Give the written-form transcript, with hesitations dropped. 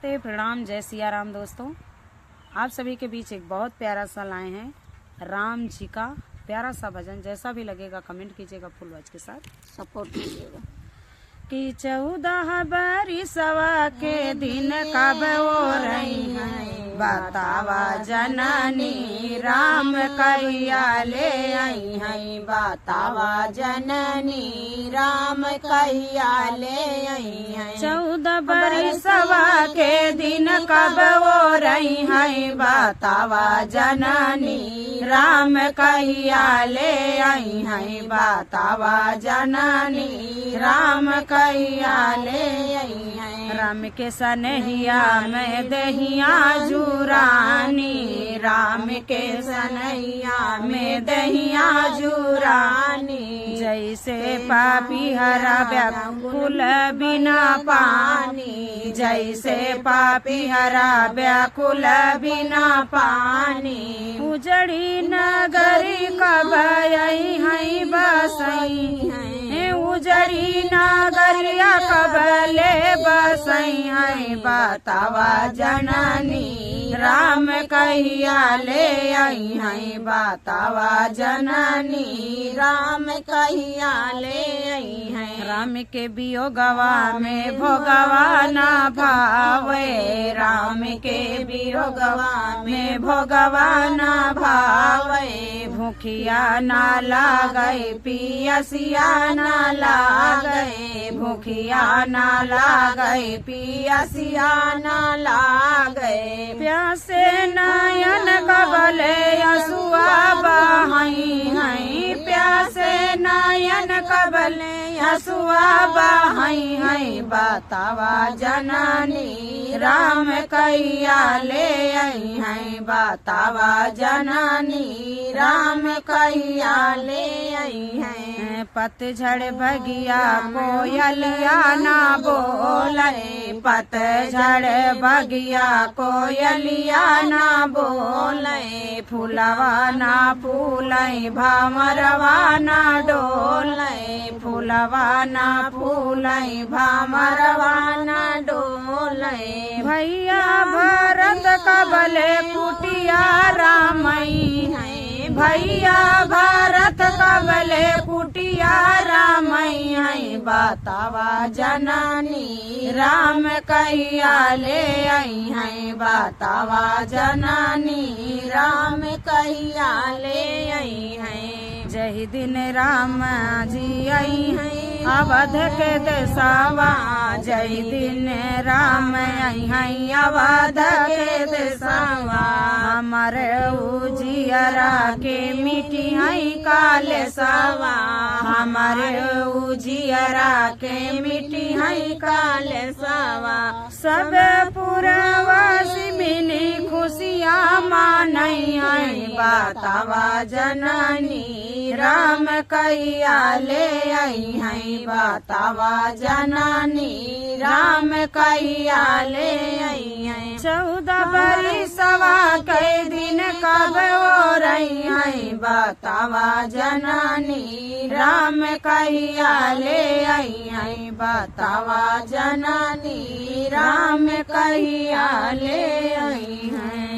नमस्ते, प्रणाम, जय सिया राम। दोस्तों, आप सभी के बीच एक बहुत प्यारा सा लाए हैं राम जी का प्यारा सा भजन। जैसा भी लगेगा कमेंट कीजिएगा, फुल वॉच के साथ सपोर्ट कीजिएगा। कि 14 बरिसवा के दिन कब हो रही है, बतावा जननी राम कहिया ले आई है, बतावा जननी राम कहिया ले आई है। 14 बरिसवा के दिन कब हो रही है, बतावा जननी राम कहिया ले आई है, बतावा जननी राम कहिया ले आई है। राम के सनहिया में दहिया जुरानी, राम के सनहिया में दहिया जुरानी। जैसे पापी हरा व्याकुल बिना पानी, जैसे पापी हरा व्याकुल बिना पानी। उजड़ी नगरी कब आई है बसई है, उजड़ी नगरिया कब ले बसई है, बतावा जननी राम कहिया ले आई है, बतावा जननी राम कहिया ले आई है। राम के वियोगवा में भोगवा ना भावे, राम के वियोगवा में भोगवा ना भावे। भूखिया ना लागै पियसिया ना लागै, भूखिया ना लागै पियसिया ना लागै। प्यासे नयन कबले असुआ बहाई है, प्यासे नयन कबले असुआ बहाई है, बतावा जननी राम कहिया ले आई है, बतावा जननी राम कहिया ले आई है। पतझड़ बगिया कोयलिया ना बोले, पतझड़ बगिया कोयलिया ना बोले। फूलवा ना फूलै भमरवा ना डोले, फूलवा ना फूलै भमरवा ना डोले। भैया भरत कबले कुटिया रामई है, भैया भरत कबले कुटिया रामई है, बतावा जननी राम कहिया ले आई है, बतावा जननी राम कहिया ले आई है। जही दिन राम जी आई है अवध के देशवा, जही दिन राम आई है अवध के देशवा। हमारे उजियरा के मिट्टी है काले सवा, हमारे उजियरा के मिट्टी है काले सवा। सब पुरवासी मिली खुशियाँ मानई है, बतावा जननी राम कहिया ले आई है, बतावा जननी राम कहिया ले आई है। 14 बरिसवा के दिन कब हो रही है, बतावा जननी राम कहिया ले आई है, बतावा जननी राम कहिया ले आई है।